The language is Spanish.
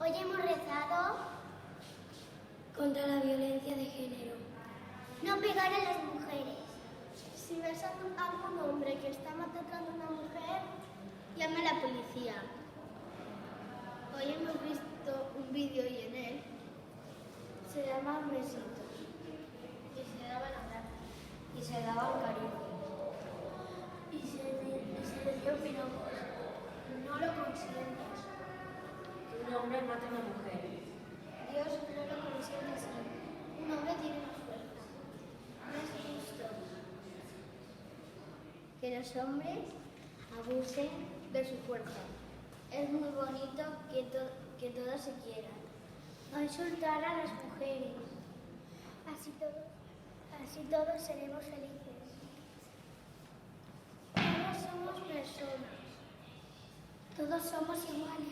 Hoy hemos rezado contra la violencia de género. no pegar a las mujeres. Si ves a algún hombre que está maltratando a una mujer, llame a la policía. Hoy hemos visto un vídeo y en él se daban besitos y se daban abrazos Y se daban cariño. y se decían piropos. No lo consientas. Un hombre mata a una mujer. Dios no lo consiente así. Un hombre tiene más fuerza. No es justo que los hombres abusen de su fuerza. Es muy bonito que todos se quieran. No insultar a las mujeres. Así todos seremos felices. Todos somos personas. Todos somos iguales.